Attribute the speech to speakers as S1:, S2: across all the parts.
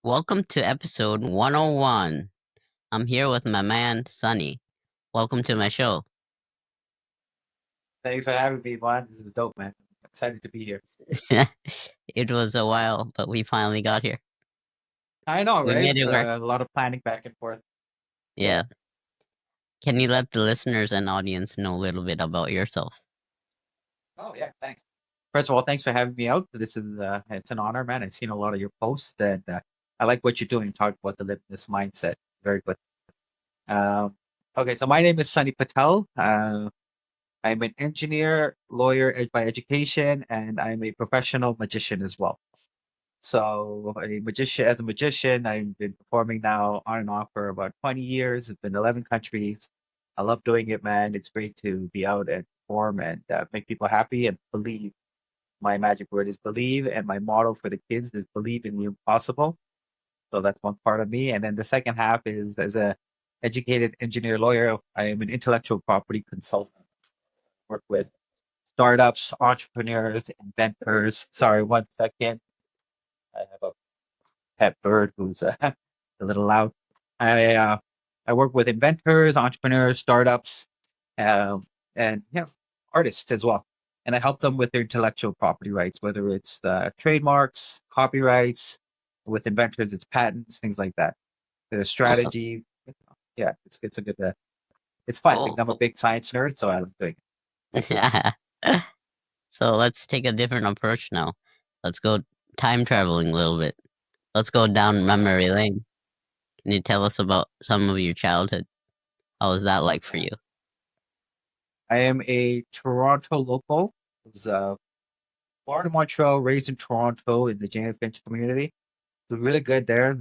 S1: Welcome to episode 101. I'm here with my man, Sonny. Welcome to my show.
S2: Thanks for having me, man. This is dope, man. I'm excited to be here.
S1: It was a while, but we finally got here.
S2: I know,
S1: We
S2: right?
S1: made it work.
S2: A lot of planning back and forth.
S1: Yeah. Can you let the listeners and audience know a little bit about yourself?
S2: Oh, yeah, thanks. First of all, thanks for having me out. This is it's an honor, man. I've seen a lot of your posts, and I like what you're doing. Talk about the limitless mindset. Very good. Um, okay, so my name is Sonny Patel. I'm an engineer, lawyer by education, and I'm a professional magician as well. So as a magician, I've been performing now on and off for about 20 years. It's been 11 countries. I love doing it, man. It's great to be out and perform and make people happy and believe. My magic word is believe, and my motto for the kids is believe in the impossible. So that's one part of me. And then the second half is as a educated engineer lawyer, I am an intellectual property consultant. Work with startups, entrepreneurs, inventors. Sorry, one second. I have a pet bird who's a little loud. I uh, I work with inventors, entrepreneurs, startups, um, and artists as well. And I help them with their intellectual property rights, whether it's trademarks, copyrights. With inventors, it's patents, things like that. The
S1: Awesome.
S2: strategy, yeah, it's a good. It's fun because
S1: Cool.
S2: I'm a
S1: Cool.
S2: big science nerd, so I like doing it.
S1: So let's take a different approach now. Let's go time traveling a little bit. Let's go down memory lane. Can you tell us about some of your childhood? How was that like for you?
S2: I am a Toronto local. I was born in Montreal, raised in Toronto in the Jane Finch community. It was really good there.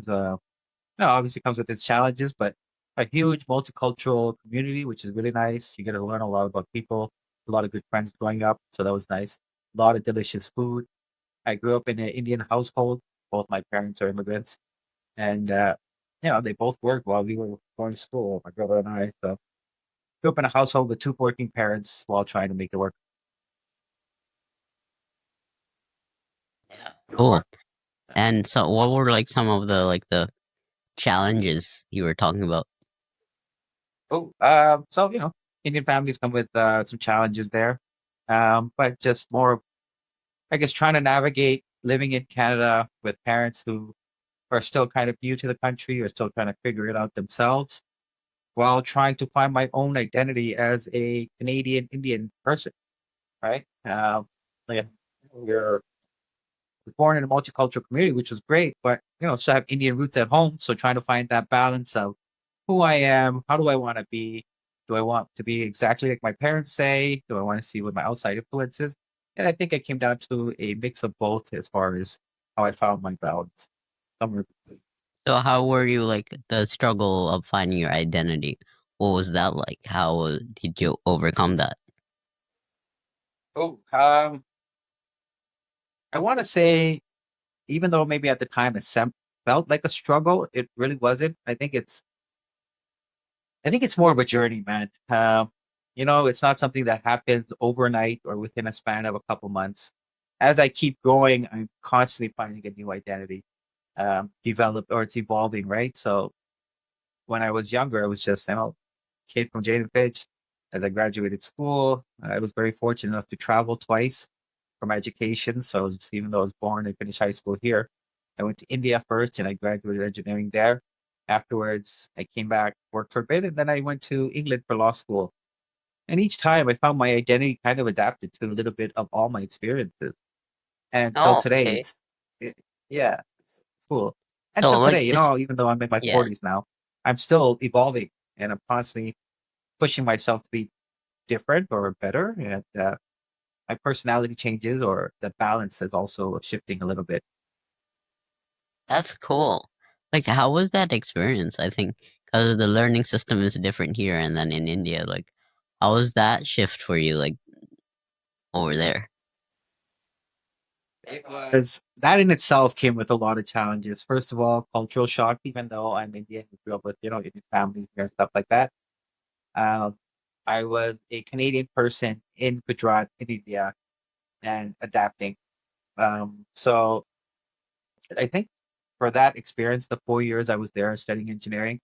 S2: Obviously comes with its challenges, but a huge multicultural community, which is really nice. You get to learn a lot about people, a lot of good friends growing up, so that was nice. A lot of delicious food. I grew up in an Indian household. Both my parents are immigrants, and they both worked while we were going to school. My brother and I. So grew up in a household with two working parents while trying to make it work.
S1: Yeah. Cool. And so what were like some of the challenges you were talking about?
S2: Indian families come with some challenges there, but just more, I guess, trying to navigate living in Canada with parents who are still kind of new to the country or still trying to figure it out themselves while trying to find my own identity as a Canadian Indian person, right? Like we're born in a multicultural community, which was great, but still have Indian roots at home. So trying to find that balance of who I am, how do I want to be? Do I want to be exactly like my parents say? Do I want to see what my outside influence is? And I think it came down to a mix of both as far as how I found my balance. Somewhere between.
S1: So how were you like the struggle of finding your identity? What was that like? How did you overcome that?
S2: Oh, I want to say, even though maybe at the time felt like a struggle, it really wasn't. I think it's more of a journey, man. It's not something that happens overnight or within a span of a couple months. As I keep going, I'm constantly finding a new identity, develop or it's evolving, right? So when I was younger, I was just kid from Jane and Fitch. As I graduated school, I was very fortunate enough to travel twice for my education. So even though I was born and finished high school here, I went to India first and I graduated engineering there. Afterwards, I came back, worked for a bit, and then I went to England for law school. And each time I found my identity kind of adapted to a little bit of all my experiences. And till
S1: Oh,
S2: today,
S1: okay.
S2: it, yeah, it's cool. And
S1: So
S2: till
S1: like
S2: today,
S1: it's
S2: even though I'm in my
S1: yeah,
S2: 40s now, I'm still evolving and I'm constantly pushing myself to be different or better. And my personality changes or the balance is also shifting a little bit.
S1: that's cool. Like how was that experience? I think because the learning system is different here and then in India. Like how was that shift for you like over there?
S2: It was that in itself came with a lot of challenges. First of all, cultural shock, even though I'm Indian, we grew up with, Indian families here and stuff like that. Um, I was a Canadian person in Gujarat in India and adapting. So I think for that experience, the 4 years I was there studying engineering,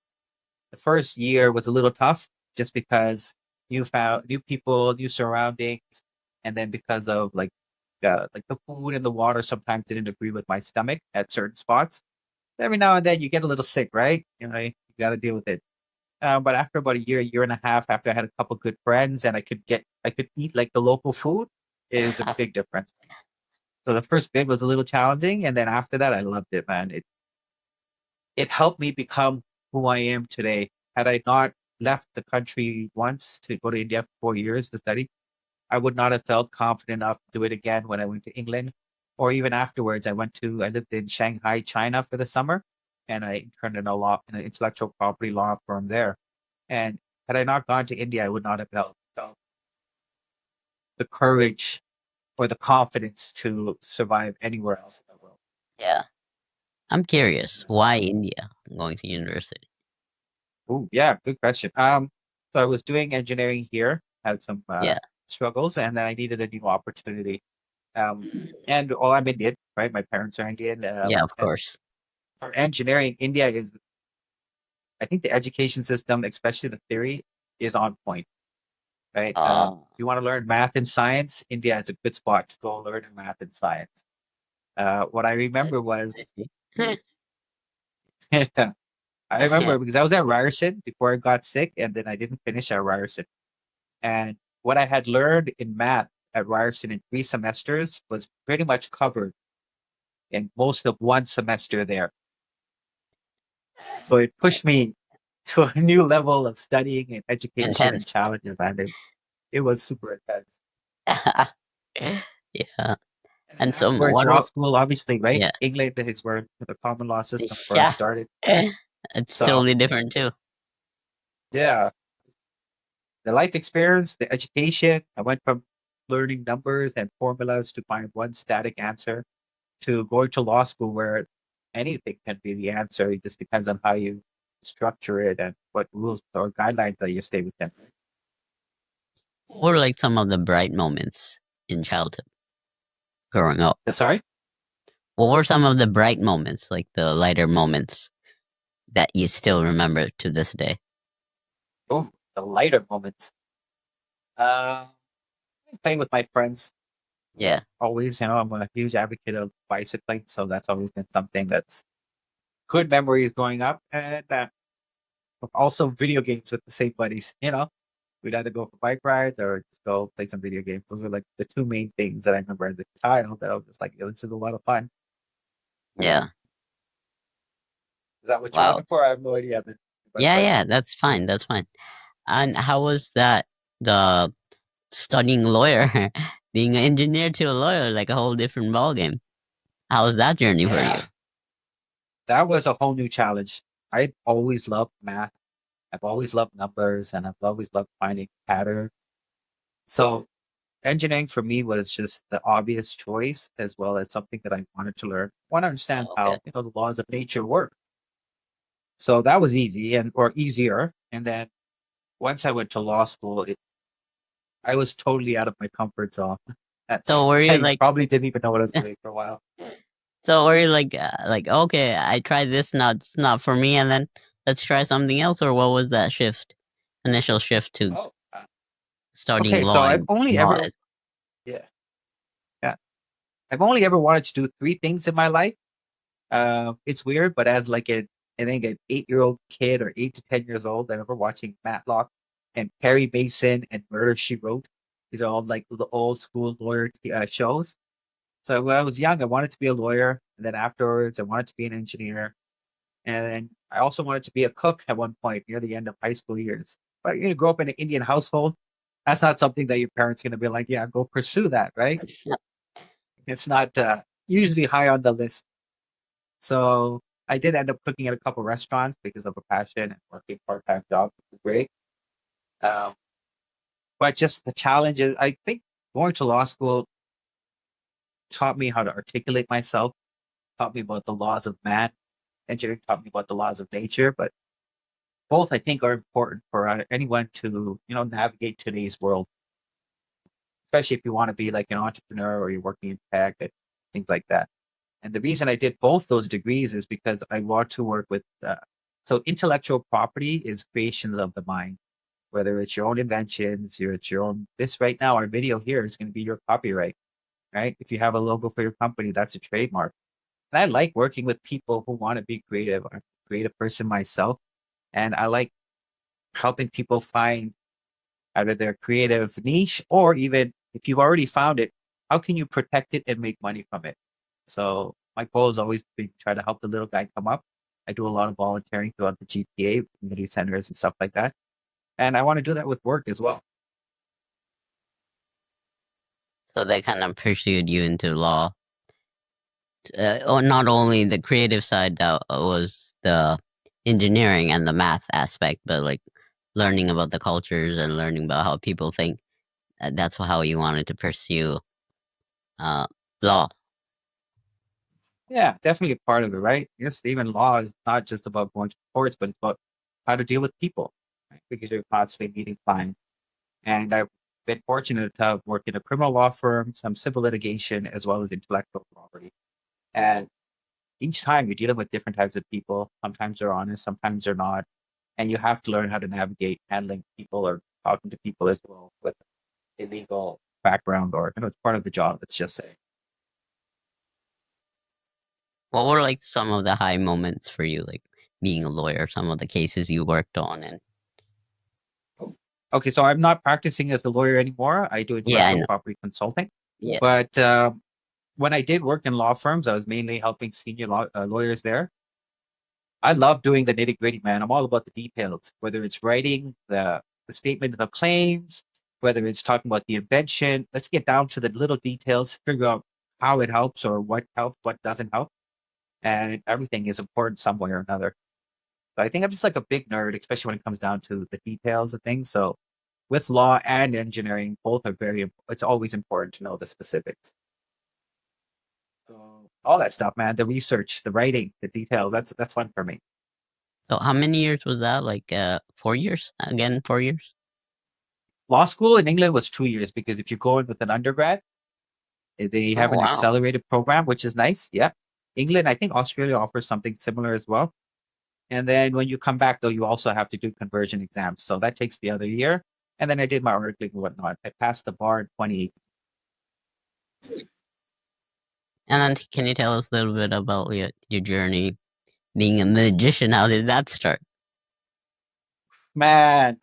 S2: the first year was a little tough just because you found new people, new surroundings, and then because of like the food and the water sometimes didn't agree with my stomach at certain spots. Every now and then you get a little sick, right? You got to deal with it. But after about a year and a half, after I had a couple good friends and I could eat like the local food, is a big difference. So the first bit was a little challenging, and then after that, I loved it, man. It helped me become who I am today. Had I not left the country once to go to India for 4 years to study, I would not have felt confident enough to do it again when I went to England, or even afterwards. I lived in Shanghai, China for the summer, and I interned in an intellectual property law firm there. And had I not gone to India, I would not have felt the courage or the confidence to survive anywhere else in the world.
S1: Yeah. I'm curious, why India going to university?
S2: Oh, yeah, good question. So I was doing engineering here, had some
S1: Yeah.
S2: struggles, and then I needed a new opportunity. And well, I'm Indian, right? My parents are Indian,
S1: Yeah, of
S2: and
S1: course.
S2: for engineering, India is, I think, the education system, especially the theory, is on point, right?
S1: Oh,
S2: You want to learn math and science, India is a good spot to go learn math and science. What I remember
S1: I
S2: was,
S1: see.
S2: I remember because I was at Ryerson before I got sick, and then I didn't finish at Ryerson. And what I had learned in math at Ryerson in 3 semesters was pretty much covered in most of one semester there. So it pushed me to a new level of studying and education and
S1: Intense.
S2: challenges, and it was super intense.
S1: Yeah.
S2: And then
S1: And so
S2: afterwards,
S1: what
S2: law
S1: are
S2: school, obviously, right?
S1: yeah.
S2: England is where the common law system first
S1: Yeah.
S2: started.
S1: It's
S2: So
S1: totally different too.
S2: yeah, the life experience, the education, I went from learning numbers and formulas to find one static answer to going to law school where anything can be the answer. It just depends on how you structure it and what rules or guidelines that you stay within.
S1: What were like some of the bright moments in childhood growing up?
S2: Sorry?
S1: What were some of the bright moments, like the lighter moments that you still remember to this day?
S2: Oh, the lighter moments. Uh, Playing with my friends.
S1: Yeah.
S2: Always, I'm a huge advocate of bicycling, so that's always been something that's good memories growing up. And also video games with the same buddies. We'd either go for bike rides or just go play some video games. Those were like the two main things that I remember as a child that I was just like, "Yo, this is a lot of fun."
S1: Yeah.
S2: Is that what you're
S1: Wow.
S2: looking for? I have no idea. My
S1: Yeah,
S2: question.
S1: yeah, that's fine. That's fine. And how was that the studying lawyer, being an engineer to a lawyer, like a whole different ballgame? How was that journey for you?
S2: Yeah, that was a whole new challenge. I always loved math. I've always loved numbers, and I've always loved finding patterns. So engineering for me was just the obvious choice, as well as something that I wanted to learn. I want to understand
S1: Oh, okay.
S2: how the laws of nature work. So that was easy and or easier. And then once I went to law school, I was totally out of my comfort zone.
S1: So were you
S2: I
S1: like,
S2: probably didn't even know what I was doing for a while.
S1: so were you like, okay, I tried this, not it's not for me, and then let's try something else, or what was that shift, initial shift to
S2: Oh,
S1: studying
S2: okay. So
S1: law
S2: I've
S1: and
S2: only
S1: law
S2: ever,
S1: as
S2: yeah, yeah, I've only ever wanted to do three things in my life. It's weird, but as like I think an 8-year-old kid or 8 to 10 years old, I remember watching Matlock and Perry Mason and Murder She Wrote. These are all like the old school lawyer shows. So when I was young, I wanted to be a lawyer, and then afterwards, I wanted to be an engineer, and then I also wanted to be a cook at one point near the end of high school years. But grow up in an Indian household. That's not something that your parents are going to be like, yeah, go pursue that, right?
S1: well?
S2: It's not usually high on the list. So I did end up cooking at a couple restaurants because of a passion and working part-time job, which was great. Um, but just the challenges, I think going to law school taught me how to articulate myself, taught me about the laws of man. Engineering taught me about the laws of nature, but both I think are important for anyone to, navigate today's world, especially if you want to be like an entrepreneur or you're working in tech and things like that. And the reason I did both those degrees is because I want to work with, so intellectual property is creations of the mind, whether it's your own inventions, it's your own, this right now, our video here is going to be your copyright, right? If you have a logo for your company, that's a trademark. And I like working with people who want to be creative. I'm a creative person myself. And I like helping people find either their creative niche, or even if you've already found it, how can you protect it and make money from it? So my goal has always been to try to help the little guy come up. I do a lot of volunteering throughout the GTA, community centers and stuff like that. And I want to do that with work as well.
S1: So they kind of pursued you into law. Or not only the creative side that was the engineering and the math aspect, but like learning about the cultures and learning about how people think. That's how you wanted to pursue uh, law.
S2: Yeah, definitely a part of it, right? Yes, even law is not just about going to courts, but it's about how to deal with people, right? Because you're constantly meeting clients. And I've been fortunate to work in a criminal law firm, some civil litigation, as well as intellectual property. And each time you're dealing with different types of people. Sometimes they're honest, sometimes they're not. And you have to learn how to navigate handling people or talking to people as well with illegal background, or, it's part of the job, let's just say.
S1: What were like some of the high moments for you, like being a lawyer? Some of the cases you worked on, and
S2: Okay, so I'm not practicing as a lawyer anymore. I do
S1: yeah, I
S2: intellectual
S1: know.
S2: property consulting.
S1: Yeah.
S2: But when I did work in law firms, I was mainly helping senior lawyers there. I love doing the nitty gritty, man. I'm all about the details, whether it's writing the statement of claims, whether it's talking about the invention. Let's get down to the little details, figure out how it helps or what helps, what doesn't help. And everything is important some way or another. But I think I'm just like a big nerd, especially when it comes down to the details of things. So with law and engineering, both are it's always important to know the specifics. So all that stuff, man, the research, the writing, the details, that's fun for me.
S1: So how many years was that? Like 4 years? Again, 4 years?
S2: Law school in England was 2 years, because if you go in with an undergrad, they have
S1: Oh
S2: an
S1: wow.
S2: accelerated program, which is nice. Yeah. England, I think Australia offers something similar as well. And then when you come back, though, you also have to do conversion exams. So that takes the other year. And then I did my articling and whatnot. I passed the bar in 2018.
S1: And then can you tell us a little bit about your journey being a magician? How did that start?
S2: Man.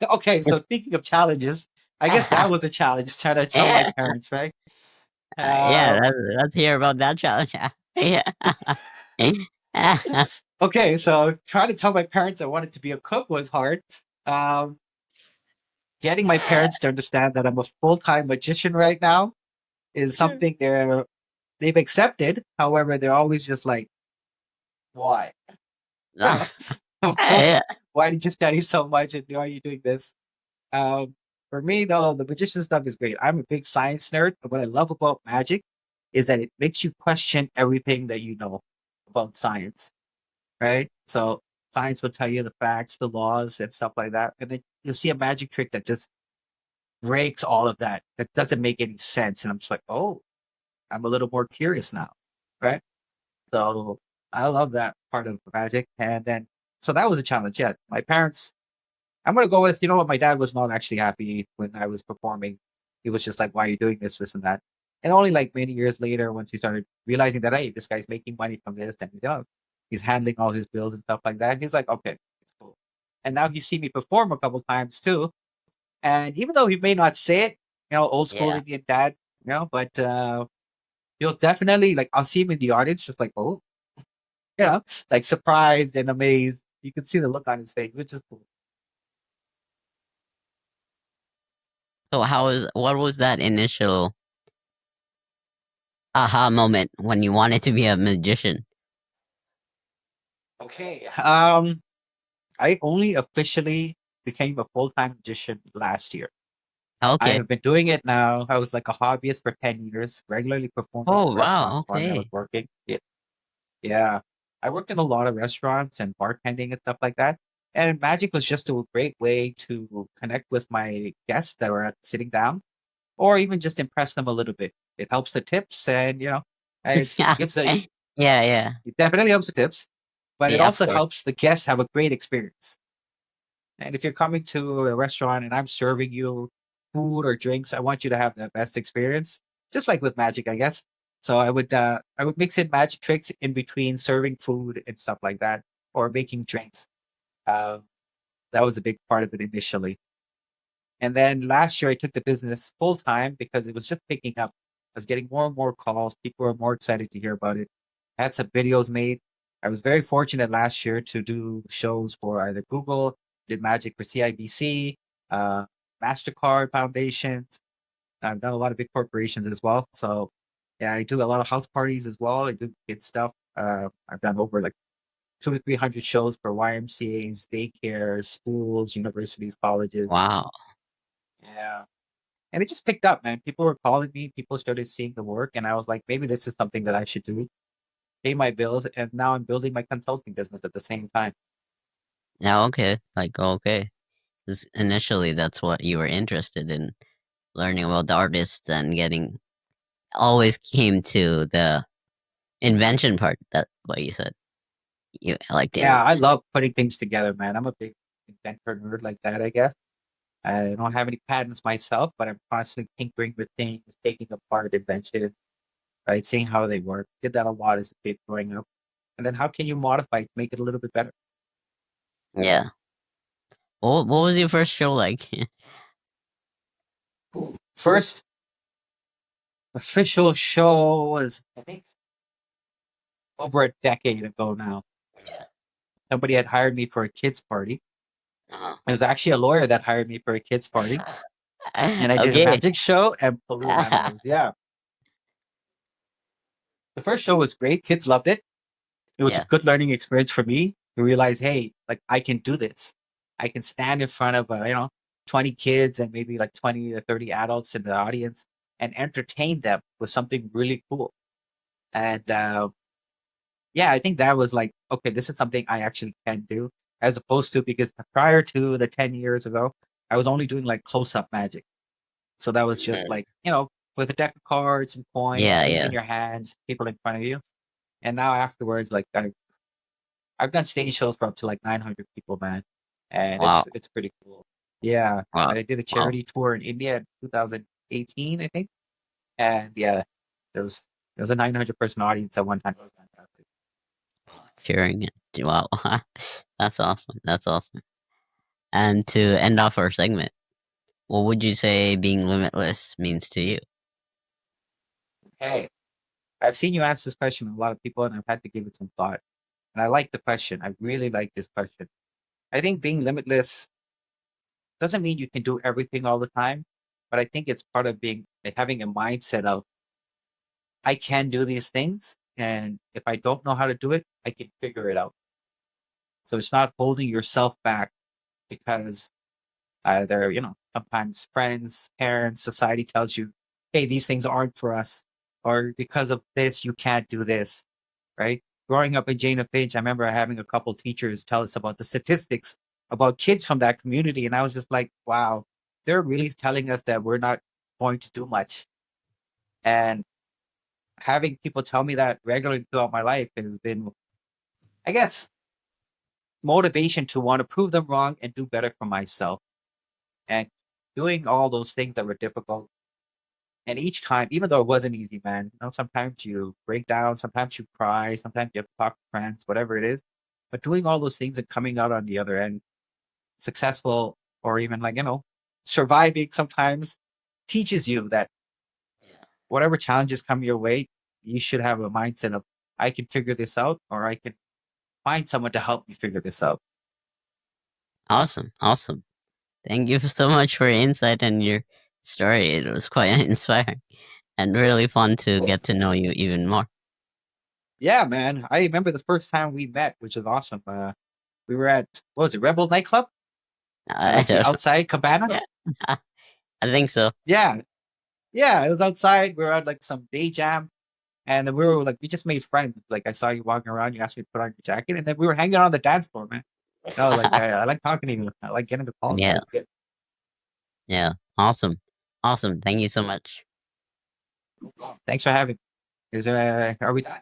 S2: Okay. So speaking of challenges, I guess that was a challenge trying to tell my
S1: Yeah,
S2: parents, right?
S1: yeah.
S2: Um,
S1: Let's hear about that challenge. Yeah.
S2: okay. So trying to tell my parents I wanted to be a cook was hard. Um, Getting my parents to understand that I'm a full time magician right now is something they've accepted. However, they're always just like, why?
S1: Yeah.
S2: Why did you study so much and why are you doing this? Um, for me, though, the magician stuff is great. I'm a big science nerd. And what I love about magic is that it makes you question everything that you know about science, right? So science will tell you the facts, the laws, and stuff like that. And then you'll see a magic trick that just breaks all of that. That doesn't make any sense. And I'm just like, oh, I'm a little more curious now, right? So I love that part of magic. And then, so that was a challenge. Yeah, my parents, I'm going to go with, you know what, my dad was not actually happy when I was performing. He was just like, why are you doing this, and that? And only like many years later, once he started realizing that, hey, this guy's making money from this, and he's handling all his bills and stuff like that, he's like, okay, it's cool. And now he's seen me perform a couple times too. And even though he may not say it, old school
S1: Yeah.
S2: Indian dad, but he'll definitely, like, I'll see him in the audience, just like, oh, like surprised and amazed. You can see the look on his face, which is cool.
S1: So what was that initial aha moment when you wanted to be a magician?
S2: Okay. I only officially became a full time magician last year. I
S1: Okay.
S2: have been doing it now. I was like a hobbyist for 10 years, regularly performing in
S1: Oh wow.
S2: restaurants while I was
S1: Okay.
S2: working. Yeah. I worked in a lot of restaurants and bartending and stuff like that. And magic was just a great way to connect with my guests that were sitting down, or even just impress them a little bit. It helps the tips, and It gives a
S1: Yeah, yeah,
S2: it definitely helps the tips, but it
S1: yeah. Of
S2: also
S1: course.
S2: helps the guests have a great experience. And if you're coming to a restaurant and I'm serving you food or drinks, I want you to have the best experience. Just like with magic, I guess. So I would mix in magic tricks in between serving food and stuff like that, or making drinks. Uh, that was a big part of it initially. And then last year I took the business full time because it was just picking up. I was getting more and more calls. People were more excited to hear about it. I had some videos made. I was very fortunate last year to do shows for either Google, did magic for CIBC, uh, MasterCard Foundations. I've done a lot of big corporations as well. So yeah, I do a lot of house parties as well. I do kid stuff. I've done over like 200 to 300 shows for YMCA's, daycares, schools, universities, colleges.
S1: Wow.
S2: Yeah. And it just picked up, man. People were calling me, people started seeing the work, and I was like, maybe this is something that I should do, pay my bills, and now I'm building my consulting business at the same time.
S1: Yeah. Okay. Like okay. 'Cause initially, that's what you were interested in learning about the artists and getting. Always came to the invention part. That what you said. You like to
S2: Yeah,
S1: invent.
S2: I love putting things together, man. I'm a big inventor nerd like that, I guess. I don't have any patents myself, but I'm constantly tinkering with things, taking apart inventions, right? Seeing how they work. Did that a lot as a kid growing up. And then how can you modify it to make it a little bit better?
S1: Yeah. What was your first show like?
S2: First official show was, I think, over a decade ago now.
S1: Yeah.
S2: Somebody had hired me for a kids party.
S1: Uh-huh.
S2: It was actually a lawyer that hired me for a kids party, and I did a
S1: Okay.
S2: magic show and blew my nose. Yeah, the first show was great. Kids loved it. It was a
S1: Yeah.
S2: good learning experience for me to realize, hey, like I can do this. I can stand in front of 20 kids and maybe like 20 or 30 adults in the audience and entertain them with something really cool. And yeah, I think that was like, okay, this is something I actually can do, as opposed to because prior to the 10 years ago, I was only doing like close up magic. So that was just
S1: Mhm.
S2: like, with a deck of cards and coins,
S1: Yeah.
S2: things
S1: Yeah.
S2: in your hands, people in front of you. And now afterwards, like I've done stage shows for up to like 900 people, man. And
S1: Wow.
S2: it's pretty cool. Yeah.
S1: Wow.
S2: I did a
S1: Wow.
S2: charity tour in India in 2018, I think. And yeah, there was there was a 900-person audience at one time. It was fantastic.
S1: Hearing it. Wow. That's awesome. That's awesome. And to end off our segment, what would you say being limitless means to you?
S2: Hey, I've seen you ask this question to a lot of people, and I've had to give it some thought. And I like the question. I really like this question. I think being limitless doesn't mean you can do everything all the time, but I think it's part of being having a mindset of I can do these things, and if I don't know how to do it, I can figure it out. So it's not holding yourself back because either sometimes friends, parents, society tells you, "Hey, these things aren't for us," or because of this, you can't do this, right? Growing up in Jane Finch, I remember having a couple teachers tell us about the statistics about kids from that community, and I was just like, "Wow, they're really telling us that we're not going to do much." And having people tell me that regularly throughout my life has been, I guess, motivation to want to prove them wrong and do better for myself. And doing all those things that were difficult. And each time, even though it wasn't easy, man, sometimes you break down, sometimes you cry, sometimes you have to talk to friends, whatever it is. But doing all those things and coming out on the other end successful, or even like, surviving sometimes, teaches you that whatever challenges come your way, you should have a mindset of, I can figure this out, or I can find someone to help me figure this out.
S1: Awesome. Awesome. Thank you so much for your insight and your story. It was quite inspiring and really fun to get to know you even more.
S2: Yeah, man. I remember the first time we met, which was awesome. We were at, what was it, Rebel nightclub? At
S1: I
S2: like the
S1: don't
S2: outside cabana?
S1: Yeah. I think so.
S2: Yeah. Yeah, it was outside. We were at like some day jam. And then we were like, we just made friends. Like I saw you walking around, you asked me to put on your jacket, and then we were hanging out on the dance floor, man. I was like, I like talking to you. I like getting the calls. It
S1: Yeah.
S2: was good.
S1: Yeah. Awesome. Awesome. Thank you so much.
S2: Thanks for having me. Is are we done?